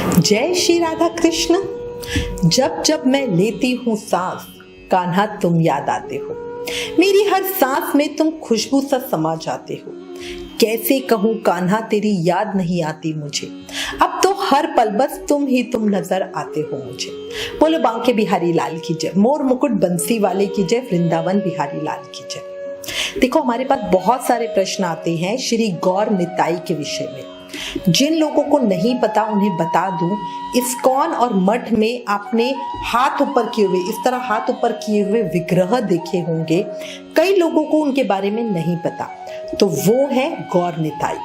जय श्री राधा कृष्ण। जब जब मैं लेती हूँ सांस, कान्हा तुम याद आते हो। मेरी हर सांस में तुम खुशबू सा समा जाते हो। कैसे कहूँ कान्हा तेरी याद नहीं आती मुझे, अब तो हर पल बस तुम ही तुम नजर आते हो मुझे। बोलो बांके बिहारी लाल की जय, मोर मुकुट बंसी वाले की जय, वृंदावन बिहारी लाल की जय। देखो हमारे पास बहुत सारे प्रश्न आते हैं श्री गौर निताई के विषय में। जिन लोगों को नहीं पता उन्हें बता दूं, इस्कॉन और मठ में आपने हाथ ऊपर किए हुए, इस तरह हाथ ऊपर किए हुए विग्रह देखे होंगे। कई लोगों को उनके बारे में नहीं पता, तो वो है गौर निताई।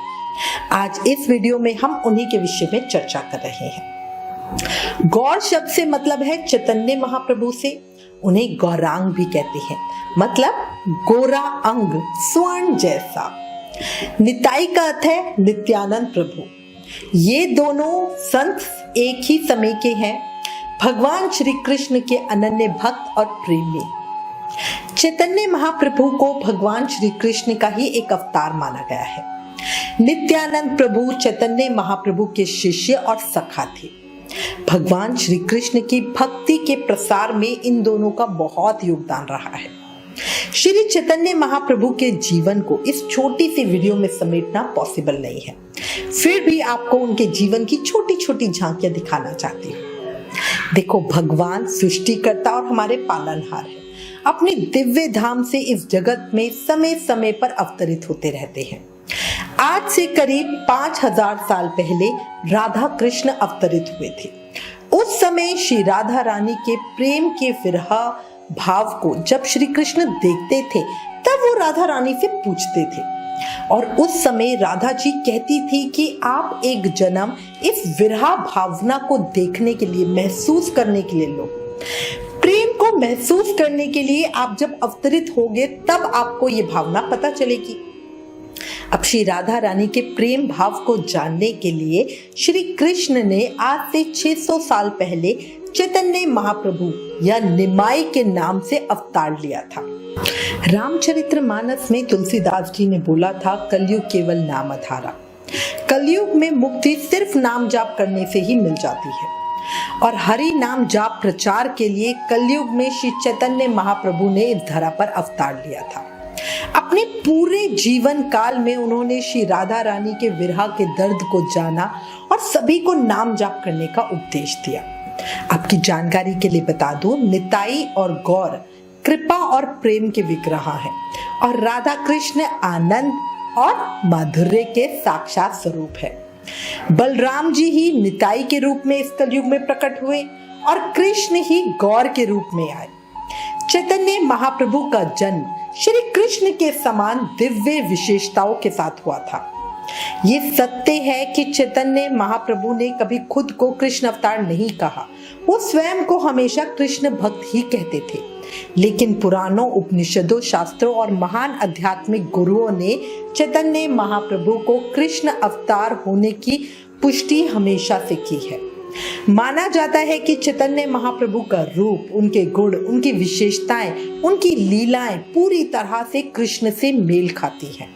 आज इस वीडियो में हम उन्हीं के विषय में चर्चा कर रहे हैं। गौर शब्द से मतलब है चैतन्य महाप्रभु से। उन्हें गौरांग भी कहते हैं, मतलब गोरा अंग, स्वर्ण जैसा। निताई का अर्थ है नित्यानंद प्रभु। ये दोनों संत एक ही समय के हैं, भगवान श्री कृष्ण के अनन्य भक्त और प्रेमी। चैतन्य महाप्रभु को भगवान श्री कृष्ण का ही एक अवतार माना गया है। नित्यानंद प्रभु चैतन्य महाप्रभु के शिष्य और सखा थे। भगवान श्री कृष्ण की भक्ति के प्रसार में इन दोनों का बहुत योगदान रहा है। श्री चैतन्य महाप्रभु के जीवन को इस छोटी सी वीडियो में समेटना पॉसिबल नहीं है, फिर भी आपको उनके जीवन की छोटी छोटी झांकियां दिखाना चाहती हूँ। देखो, भगवान सृष्टिकर्ता और हमारे पालनहार है। अपने दिव्य धाम से इस जगत में समय समय पर अवतरित होते रहते हैं। आज से करीब 5000 साल पहले राधा कृष्ण अवतरित हुए थे। उस समय श्री राधा रानी के प्रेम के विरह भाव को जब श्री कृष्ण देखते थे, तब वो राधा रानी से पूछते थे। और उस समय राधा जी कहती थी कि आप एक जन्म इस विरह भावना को देखने के लिए, महसूस करने के लिए लो। प्रेम को महसूस करने के लिए आप जब अवतरित होगे, तब आपको ये भावना पता चलेगी। अब श्री राधा रानी के प्रेम भाव को जानने के लिए श्री कृष्ण ने आज से 600 साल पहले चैतन्य महाप्रभु या निमाई के नाम से अवतार लिया था। रामचरितमानस में तुलसीदास जी ने बोला था, कलयुग केवल नाम आधारा। कलयुग में मुक्ति सिर्फ नाम जाप करने से ही मिल जाती है। और हरि नाम जाप प्रचार के लिए कलयुग में श्री चैतन्य महाप्रभु ने इस धरा पर अवतार लिया था। अपने पूरे जीवन काल में उन्होंने श्री राधा रानी के विरह के दर्द को जाना और सभी को नाम जाप करने का उपदेश दिया। आपकी जानकारी के लिए बता दूं, निताई और गौर कृपा और प्रेम के विग्रह हैं और राधा कृष्ण आनंद और माधुर्य के साक्षात स्वरूप है। बलराम जी ही निताई के रूप में इस कलयुग में प्रकट हुए और कृष्ण ही गौर के रूप में आए। चैतन्य महाप्रभु का जन्म श्री कृष्ण के समान दिव्य विशेषताओं के साथ हुआ था। ये सत्य है कि चैतन्य महाप्रभु ने कभी खुद को कृष्ण अवतार नहीं कहा, वो स्वयं को हमेशा कृष्ण भक्त ही कहते थे। लेकिन पुराणों, उपनिषदों, शास्त्रों और महान आध्यात्मिक गुरुओं ने चैतन्य महाप्रभु को कृष्ण अवतार होने की पुष्टि हमेशा से की है। माना जाता है कि चैतन्य महाप्रभु का रूप, उनके गुण, उनकी विशेषताएं, उनकी लीलाएं पूरी तरह से कृष्ण से मेल खाती हैं।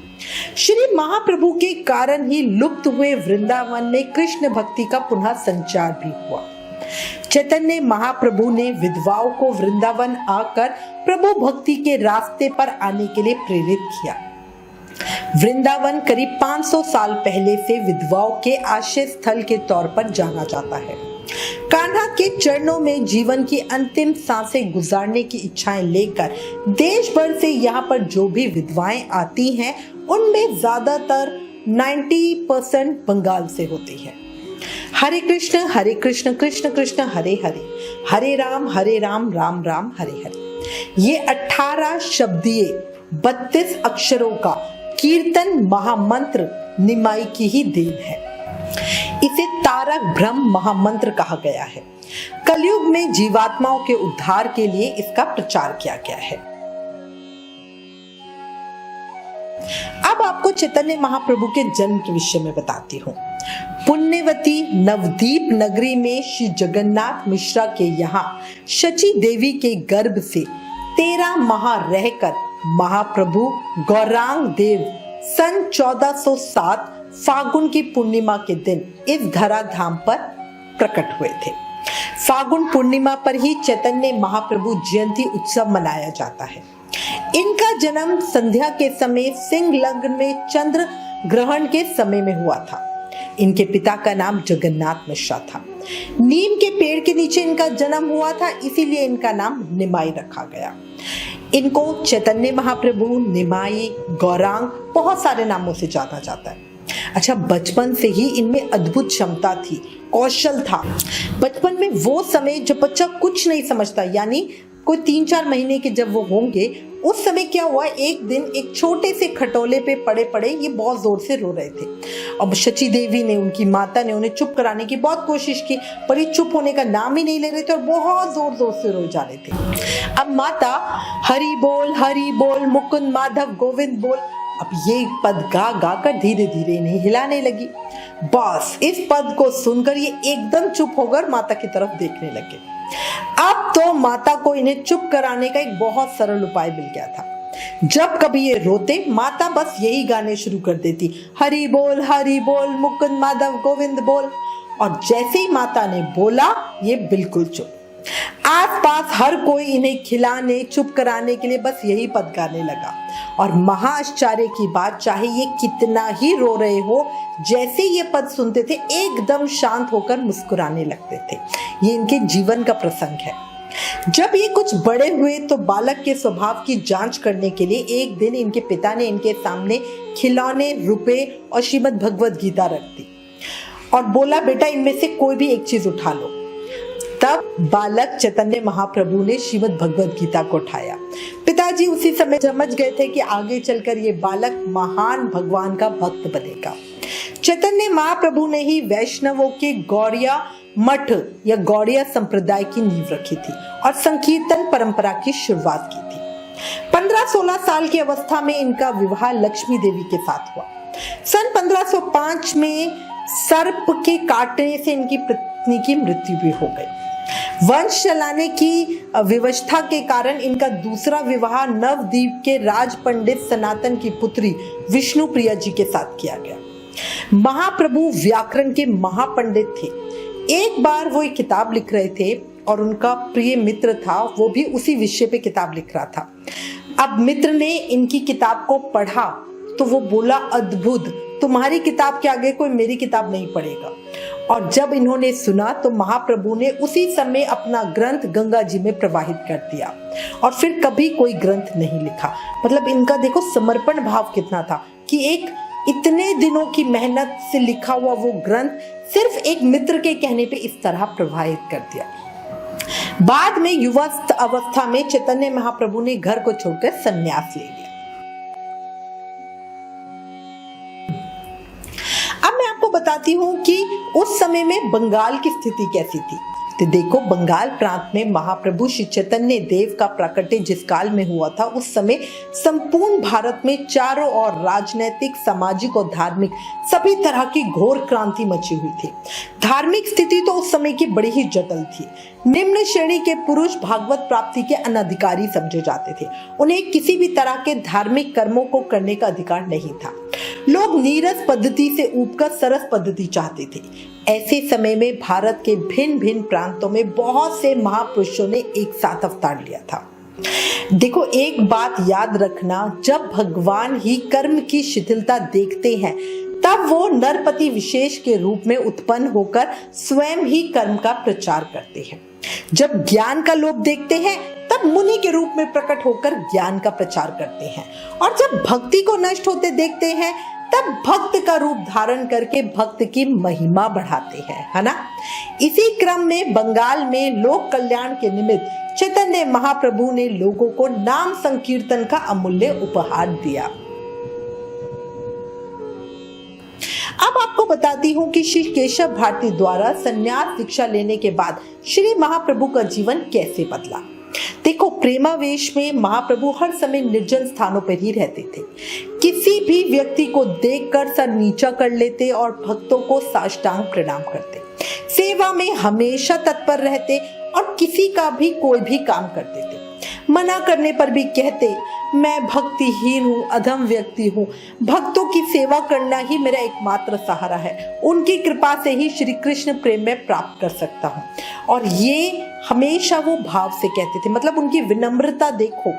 श्री महाप्रभु के कारण ही लुप्त हुए वृंदावन में कृष्ण भक्ति का पुनः संचार भी हुआ। चैतन्य महाप्रभु ने विधवाओं को वृंदावन आकर प्रभु भक्ति के रास्ते पर आने के लिए प्रेरित किया। वृंदावन करीब 500 साल पहले से विधवाओं के आश्रय स्थल के तौर पर जाना जाता है। कान्हा के चरणों में जीवन की अंतिम सांसें गुजारने की इच्छाएं लेकर देश भर से यहाँ पर जो भी विधवाएं आती हैं, उनमें ज्यादातर 90% बंगाल से होती है। हरे कृष्ण कृष्ण कृष्ण हरे हरे, हरे राम राम राम हरे हरे। ये 18 शब्दीय 32 अक्षरों का कीर्तन महामंत्र निमाई की ही देन है। इसे तारक ब्रह्म महामंत्र कहा गया है। कलयुग में जीवात्माओं के उद्धार के लिए इसका प्रचार किया गया है। अब आपको चैतन्य महाप्रभु के जन्म के विषय में बताती हूँ। पुण्यवती नवदीप नगरी में श्री जगन्नाथ मिश्रा के यहाँ शची देवी के गर्भ से 13 माह रहकर महाप्रभु गौरांग देव सन 1407 फागुन की पूर्णिमा के दिन इस धरा धाम पर प्रकट हुए थे। फागुन पूर्णिमा पर ही चैतन्य महाप्रभु जयंती उत्सव मनाया जाता है। इनका जन्म संध्या के समय सिंह लग्न में चंद्र ग्रहण के समय में हुआ था। इनके पिता का नाम जगन्नाथ मिश्रा था। नीम के पेड़ के नीचे इनका जन्म हुआ था, इसीलिए इनका नाम निमाई रखा गया। इनको चैतन्य महाप्रभु, निमाई, गौरांग बहुत सारे नामों से जाना जाता है। अच्छा, बचपन से ही इनमें अद्भुत क्षमता थी, कौशल था। बचपन में वो समय जब बच्चा कुछ नहीं समझता, यानी कोई 3-4 महीने के जब वो होंगे, उस समय क्या हुआ, एक दिन एक छोटे से खटोले पे पड़े पड़े ये बहुत जोर से रो रहे थे। अब शची देवी ने, उनकी माता ने उन्हें चुप कराने की बहुत कोशिश की, पर ये चुप होने का नाम ही नहीं ले रहे थे और बहुत जोर जोर से रो जा रहे थे। अब माता हरि बोल मुकुंद माधव गोविंद बोल, अब ये पद गा गा कर धीरे धीरे इन्हें हिलाने लगी। बस इस पद को सुनकर ये एकदम चुप होकर माता की तरफ देखने लगे। अब तो माता को इन्हें चुप कराने का एक बहुत सरल उपाय मिल गया था। जब कभी ये रोते, माता बस यही गाने शुरू कर देती, हरि बोल मुकुंद माधव गोविंद बोल। और जैसे ही माता ने बोला, ये बिल्कुल चुप। आसपास हर कोई इन्हें खिलाने, चुप कराने के लिए बस यही पद गाने लगा। और महाआश्चर्य की बात, चाहे ये कितना ही रो रहे हो, जैसे ये पद सुनते थे एकदम शांत होकर मुस्कुराने लगते थे। ये इनके जीवन का प्रसंग है। जब ये कुछ बड़े हुए तो बालक के स्वभाव की जांच करने के लिए एक दिन इनके पिता ने इनके सामने खिलौने, रुपए और श्रीमद् भगवद गीता रख दी और बोला, बेटा इनमें से कोई भी एक चीज उठा लो। तब बालक चैतन्य महाप्रभु ने श्रीमद् भगवद गीता को उठाया। पिताजी उसी समय समझ गए थे कि आगे चलकर ये बालक महान भगवान का भक्त बनेगा। चैतन्य महाप्रभु ने ही वैष्णवों के गौड़िया मठ या गौड़िया संप्रदाय की नींव रखी थी और संकीर्तन परंपरा की शुरुआत की थी। 15-16 साल की अवस्था में इनका विवाह लक्ष्मी देवी के साथ हुआ। सन 1505 में सर्प के काटने से इनकी पत्नी की मृत्यु भी हो गई। वंश चलाने की विवशता के कारण इनका दूसरा विवाह नवद्वीप के राज पंडित सनातन की पुत्री विष्णु प्रिया जी के साथ किया गया। महाप्रभु व्याकरण के महापंडित थे। एक बार वो एक किताब लिख रहे थे और उनका प्रिय मित्र था, वो भी उसी विषय पे किताब लिख रहा था। अब मित्र ने इनकी किताब को पढ़ा तो वो बोला, अद्भुत, तुम्हारी किताब के आगे कोई मेरी किताब नहीं पढ़ेगा। और जब इन्होंने सुना तो महाप्रभु ने उसी समय अपना ग्रंथ गंगा जी में प्रवाहित कर दिया और फिर कभी कोई ग्रंथ नहीं लिखा। मतलब इनका देखो समर्पण भाव कितना था कि एक इतने दिनों की मेहनत से लिखा हुआ वो ग्रंथ सिर्फ एक मित्र के कहने पे इस तरह प्रवाहित कर दिया। बाद में युवा अवस्था में चैतन्य महाप्रभु ने घर को छोड़कर संन्यास ले लिया। अब मैं आपको बताती हूँ कि उस समय में बंगाल की स्थिति कैसी थी। तो देखो, बंगाल प्रांत में महाप्रभु श्री चैतन्य देव का प्राकट्य जिस काल में हुआ था, उस समय संपूर्ण भारत में चारों ओर राजनीतिक, सामाजिक और धार्मिक सभी तरह की घोर क्रांति मची हुई थी। धार्मिक स्थिति तो उस समय की बड़ी ही जटिल थी। निम्न श्रेणी के पुरुष भागवत प्राप्ति के अनधिकारी समझे जाते थे। उन्हें किसी भी तरह के धार्मिक कर्मों को करने का अधिकार नहीं था। लोग नीरस पद्धति से ऊबकर सरस पद्धति चाहते थे। ऐसे समय में भारत के भिन्न भिन्न प्रांतों में बहुत से महापुरुषों ने एक साथ अवतार लिया था। देखो, एक बात याद रखना, जब भगवान ही कर्म की शिथिलता देखते हैं तब वो नरपति विशेष के रूप में उत्पन्न होकर स्वयं ही कर्म का प्रचार करते हैं। जब ज्ञान का लोभ देखते हैं तब मुनि के रूप में प्रकट होकर ज्ञान का प्रचार करते हैं, और जब भक्ति को नष्ट होते देखते हैं तब भक्त का रूप धारण करके भक्त की महिमा बढ़ाते हैं, है ना। इसी क्रम में बंगाल में लोक कल्याण के निमित्त चैतन्य महाप्रभु ने लोगों को नाम संकीर्तन का अमूल्य उपहार दिया। अब आपको बताती हूँ कि श्री केशव भारती द्वारा संन्यास दीक्षा लेने के बाद श्री महाप्रभु का जीवन कैसे बदला। देखो, प्रेमावेश में महाप्रभु हर समय निर्जन स्थानों पर ही रहते थे। किसी भी व्यक्ति को देखकर सर नीचा कर लेते और भक्तों को साष्टांग प्रणाम करते। सेवा में हमेशा तत्पर रहते और किसी का भी कोई भी काम करते थे। मना करने पर भी कहते, मैं भक्तिहीन हूँ, अधम व्यक्ति हूँ। भक्तों की सेवा करना ही मेरा एकमात्र सहारा है। उनकी कृपा से ही श्री कृष्ण प्रेम में प्राप्त कर सकता हूँ। और ये हमेशा वो भाव से कहते थे, मतलब उनकी विनम्रता देखो।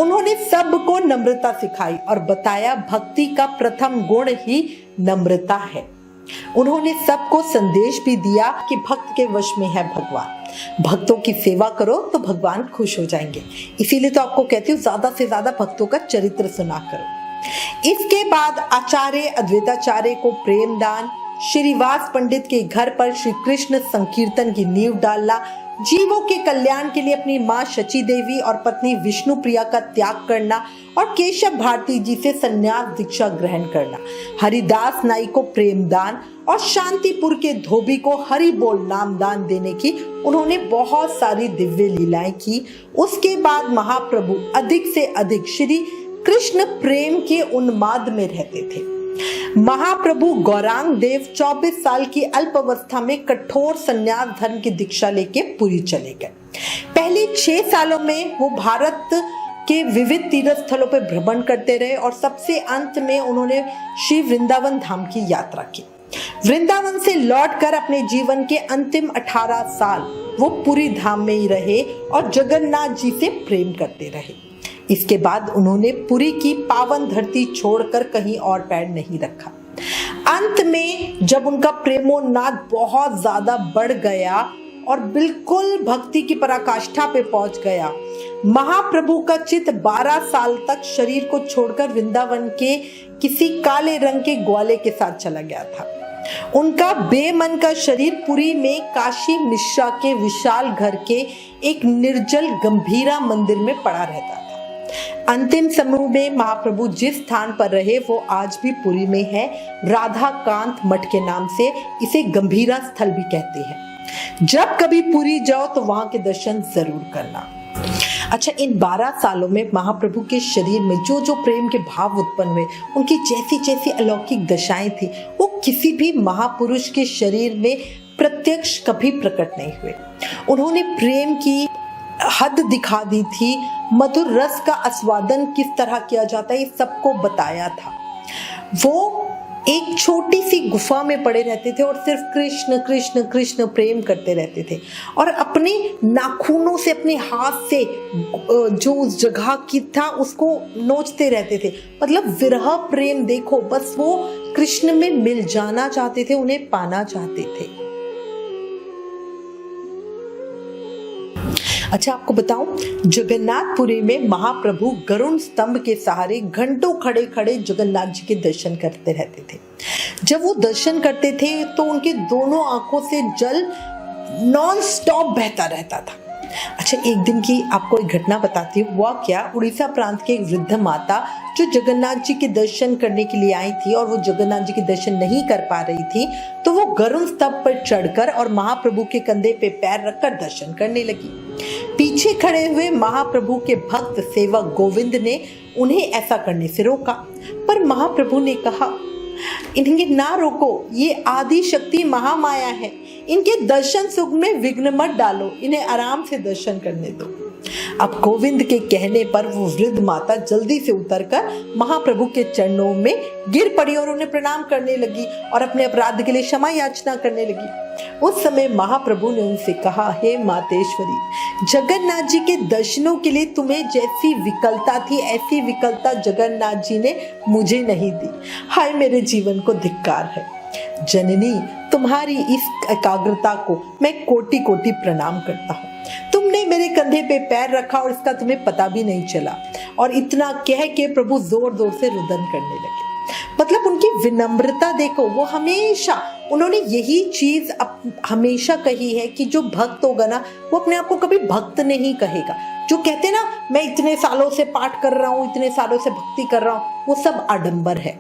उन्होंने सबको नम्रता सिखाई और बताया भक्ति का प्रथम गुण ही नम्रता है। उन्होंने सबको संदेश भी दिया कि भक्त के वश में है भगवान। भक्तों की सेवा करो तो भगवान खुश हो जाएंगे। इसीलिए तो आपको कहती हूँ ज्यादा से ज्यादा भक्तों का चरित्र सुना करो। इसके बाद आचार्य अद्वैताचार्य को प्रेमदान, श्रीवास पंडित के घर पर श्री कृष्ण संकीर्तन की नींव डालना, जीवों के कल्याण के लिए अपनी मां शची देवी और पत्नी विष्णु प्रिया का त्याग करना और केशव भारती जी से संन्यास दीक्षा ग्रहण करना, हरिदास नाई को प्रेमदान और शांतिपुर के धोबी को हरि बोल नाम दान देने की उन्होंने बहुत सारी दिव्य लीलाएं की। उसके बाद महाप्रभु अधिक से अधिक श्री कृष्ण प्रेम के उन्माद में रहते थे। महाप्रभु गौरांग देव 24 साल की अल्पावस्था में कठोर संन्यास धर्म की दीक्षा लेके पुरी चले गए। पहले 6 सालों में वो भारत के विविध तीर्थ स्थलों पर भ्रमण करते रहे और सबसे अंत में उन्होंने श्री वृंदावन धाम की यात्रा की। वृंदावन से लौटकर अपने जीवन के अंतिम 18 साल वो पुरी धाम में ही रहे और जगन्नाथ जी से प्रेम करते रहे। इसके बाद उन्होंने पुरी की पावन धरती छोड़कर कहीं और पैर नहीं रखा। अंत में जब उनका प्रेमोन्माद बहुत ज्यादा बढ़ गया और बिल्कुल भक्ति की पराकाष्ठा पे पहुंच गया, महाप्रभु का चित्त 12 साल तक शरीर को छोड़कर वृंदावन के किसी काले रंग के ग्वाले के साथ चला गया था। उनका बेमन का शरीर पुरी में काशी मिश्रा के विशाल घर के एक निर्जल गंभीरा मंदिर में पड़ा रहता था। अंतिम समय में महाप्रभु जिस स्थान पर रहे वो आज भी पुरी में है। राधा कांत मठ के नाम से इसे गंभीरा स्थल भी कहते हैं। जब कभी पुरी जाओ तो वहां के दर्शन जरूर करना। अच्छा, इन 12 सालों में महाप्रभु के शरीर में जो जो प्रेम के भाव उत्पन्न हुए, उनकी जैसी जैसी अलौकिक दशाएं थी, वो किसी भी महापुरुष के शरीर में प्रत्यक्ष कभी प्रकट नहीं हुए। उन्होंने प्रेम की हद दिखा दी थी, मधुर रस का आस्वादन किस तरह किया जाता है ये सबको बताया था। वो एक छोटी सी गुफा में पड़े रहते थे और सिर्फ कृष्ण कृष्ण कृष्ण प्रेम करते रहते थे और अपने नाखूनों से, अपने हाथ से जो उस जगह की था उसको नोचते रहते थे। मतलब विरह प्रेम देखो, बस वो कृष्ण में मिल जाना चाहते थे, उन्हें पाना चाहते थे। अच्छा, आपको बताऊं, जगन्नाथपुरी में महाप्रभु गरुड़ स्तंभ के सहारे घंटों खड़े खड़े जगन्नाथ जी के दर्शन करते रहते थे। जब वो दर्शन करते थे तो उनके दोनों आंखों से जल नॉन स्टॉप बहता रहता था। अच्छा, एक दिन की आपको एक घटना बताती हूँ। हुआ क्या, उड़ीसा प्रांत की एक वृद्ध माता जो जगन्नाथ जी के दर्शन करने के लिए आई थी और वो जगन्नाथ जी के दर्शन नहीं कर पा रही थी, तो वो गरुड़ स्तंभ पर चढ़कर और महाप्रभु के कंधे पे पैर रखकर दर्शन करने लगी। पीछे खड़े हुए महाप्रभु के भक्त सेवक गोविंद ने उन्हें ऐसा करने से रोका, पर महाप्रभु ने कहा, इन्हें ना रोको, ये आदि शक्ति महामाया है, इनके दर्शन सुख में विघ्न मत डालो, इन्हें आराम से दर्शन करने दो। अब गोविंद के कहने पर वो वृद्ध माता जल्दी से उतरकर महाप्रभु के चरणों में गिर पड़ी और उन्हें प्रणाम करने लगी और अपने अपराध के लिए क्षमा याचना करने लगी। उस समय महाप्रभु ने उनसे कहा, हे मातेश्वरी, जगन्नाथ जी के दर्शनों के लिए तुम्हें जैसी विकलता थी ऐसी विकलता जगन्नाथ जी ने मुझे नहीं दी। हाय, मेरे जीवन को धिक्कार है। जननी, तुम्हारी इस एकाग्रता को मैं कोटि कोटि प्रणाम करता हूँ। तुमने मेरे कंधे पे पैर रखा और इसका तुम्हें पता भी नहीं चला। और इतना कह के प्रभु जोर जोर से रुदन करने लगे। मतलब उनकी विनम्रता देखो, वो हमेशा, उन्होंने यही चीज हमेशा कही है कि जो भक्त होगा ना, वो अपने आप को कभी भक्त नहीं कहेगा। जो कहते ना, मैं इतने सालों से पाठ कर रहा हूँ, इतने सालों से भक्ति कर रहा हूँ, वो सब आडंबर है,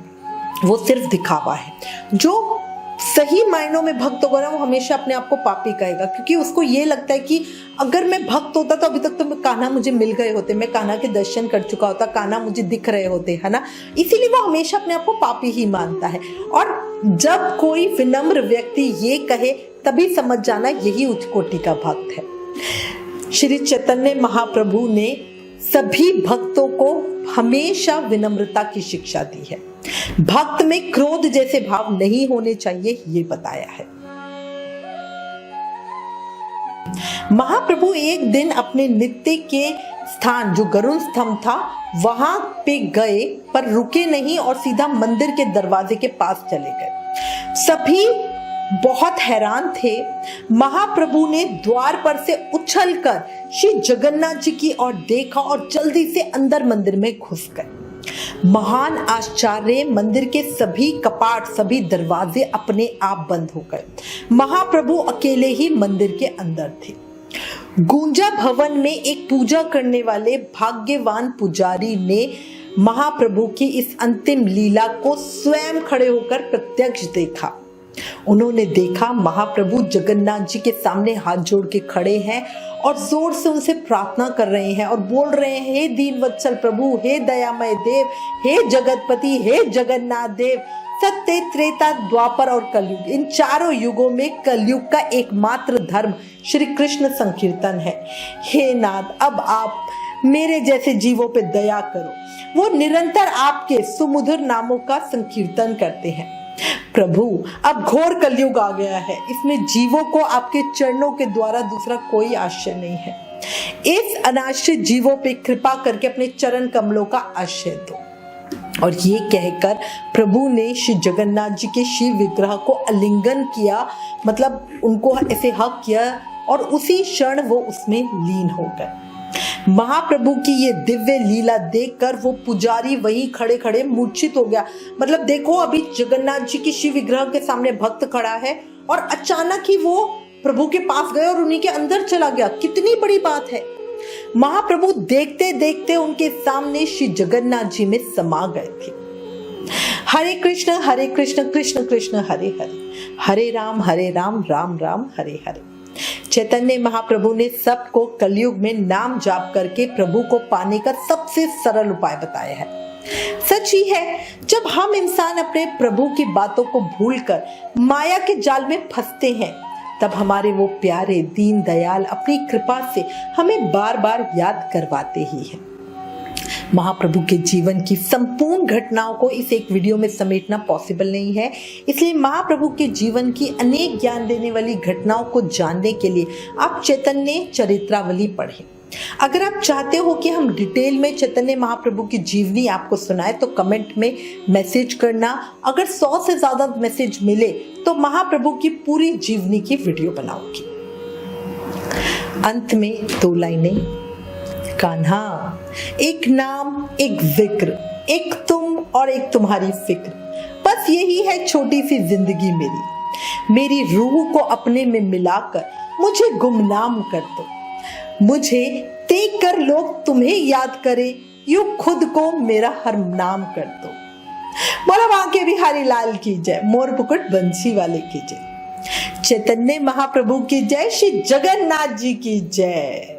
वो सिर्फ दिखावा है। जो सही मायनों में भक्त होगा ना, वो हमेशा अपने आप को पापी कहेगा, क्योंकि उसको ये लगता है कि अगर मैं भक्त होता तो अभी तक तो कान्हा मुझे मिल गए होते, मैं कान्हा के दर्शन कर चुका होता, कान्हा मुझे दिख रहे होते, है ना। इसीलिए वो हमेशा अपने आप को पापी ही मानता है। और जब कोई विनम्र व्यक्ति ये कहे तभी समझ जाना यही उच्च कोटि का भक्त है। श्री चैतन्य महाप्रभु ने सभी भक्तों को हमेशा विनम्रता की शिक्षा दी है। भक्त में क्रोध जैसे भाव नहीं होने चाहिए, ये बताया है। महाप्रभु एक दिन अपने नित्य के स्थान जो गरुड़ स्तंभ था वहां पे गए, पर रुके नहीं और सीधा मंदिर के दरवाजे के पास चले गए। सभी बहुत हैरान थे। महाप्रभु ने द्वार पर से उछलकर श्री जगन्नाथ जी की ओर देखा और जल्दी से अंदर मंदिर में घुस गए। महान आश्चर्य, मंदिर के सभी कपाट, सभी दरवाजे अपने आप बंद हो गए। महाप्रभु अकेले ही मंदिर के अंदर थे। गुंजा भवन में एक पूजा करने वाले भाग्यवान पुजारी ने महाप्रभु की इस अंतिम लीला को स्वयं खड़े होकर प्रत्यक्ष देखा। उन्होंने देखा महाप्रभु जगन्नाथ जी के सामने हाथ जोड़ के खड़े हैं और जोर से उनसे प्रार्थना कर रहे हैं और बोल रहे हैं, हे दीनवत्सल प्रभु, हे दयामय देव, हे जगतपति, हे जगन्नाथ देव। सत्य, त्रेता, द्वापर और कलयुग, इन चारों युगों में कलयुग का एकमात्र धर्म श्री कृष्ण संकीर्तन है। हे नाथ, अब आप मेरे जैसे जीवों पे दया करो। वो निरंतर आपके सुमधुर नामों का संकीर्तन करते हैं। प्रभु, अब घोर कलयुग आ गया है, इसमें जीवों को आपके चरणों के द्वारा दूसरा कोई आश्रय नहीं है। इस अनाश्रित जीवों पे कृपा करके अपने चरण कमलों का आश्रय दो। और ये कहकर प्रभु ने श्री जगन्नाथ जी के शिव विग्रह को आलिंगन किया, मतलब उनको ऐसे हक किया और उसी क्षण वो उसमें लीन हो गए। महाप्रभु की ये दिव्य लीला देखकर वो पुजारी वहीं खड़े खड़े मूर्छित हो गया। मतलब देखो, अभी जगन्नाथ जी की शिव विग्रह के सामने भक्त खड़ा है और अचानक ही वो प्रभु के पास गए और उन्हीं के अंदर चला गया। कितनी बड़ी बात है। महाप्रभु देखते देखते उनके सामने श्री जगन्नाथ जी में समा गए थे। हरे कृष्ण कृष्ण कृष्ण हरे हरे, हरे राम राम राम हरे हरे। चैतन्य महाप्रभु ने सबको कलयुग में नाम जाप करके प्रभु को पाने का सबसे सरल उपाय बताया है। सच ही है, जब हम इंसान अपने प्रभु की बातों को भूलकर माया के जाल में फंसते हैं, तब हमारे वो प्यारे दीन दयाल अपनी कृपा से हमें बार बार याद करवाते ही हैं। महाप्रभु के जीवन की संपूर्ण घटनाओं को इस एक वीडियो में समेटना पॉसिबल नहीं है, इसलिए महाप्रभु के जीवन की अनेक ज्ञान देने वाली घटनाओं को जानने के लिए आप चैतन्य चरित्रावली पढ़ें। अगर आप चाहते हो कि हम डिटेल में चैतन्य महाप्रभु की जीवनी आपको सुनाए तो कमेंट में मैसेज करना। अगर 100 से ज्यादा मैसेज मिले तो महाप्रभु की पूरी जीवनी की वीडियो बनाऊंगी। अंत में 2 लाइनें। कान्हा, एक नाम, एक जिक्र, एक तुम और एक तुम्हारी फिक्र, बस यही है छोटी सी जिंदगी मेरी रूह को अपने में मिलाकर मुझे गुमनाम कर दो। मुझे देख कर लोग तुम्हें याद करें, यूं खुद को मेरा हर नाम कर दो। बोलो बांके बिहारी लाल की जय, मोर मुकुट बंसी वाले की जय, चैतन्य महाप्रभु की जय, श्री जगन्नाथ जी की जय।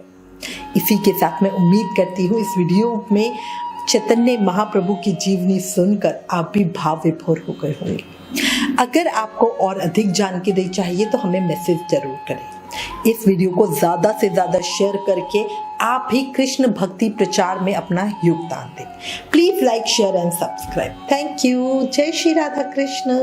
इसी के साथ मैं उम्मीद करती हूँ इस वीडियो में चैतन्य महाप्रभु की जीवनी सुनकर आप भी भाव विभोर हो गए होंगे। अगर आपको और अधिक जानकारी चाहिए तो हमें मैसेज जरूर करें। इस वीडियो को ज्यादा से ज्यादा शेयर करके आप भी कृष्ण भक्ति प्रचार में अपना योगदान दें। Please like, share and subscribe. Thank you. जय श्री राधा कृष्ण।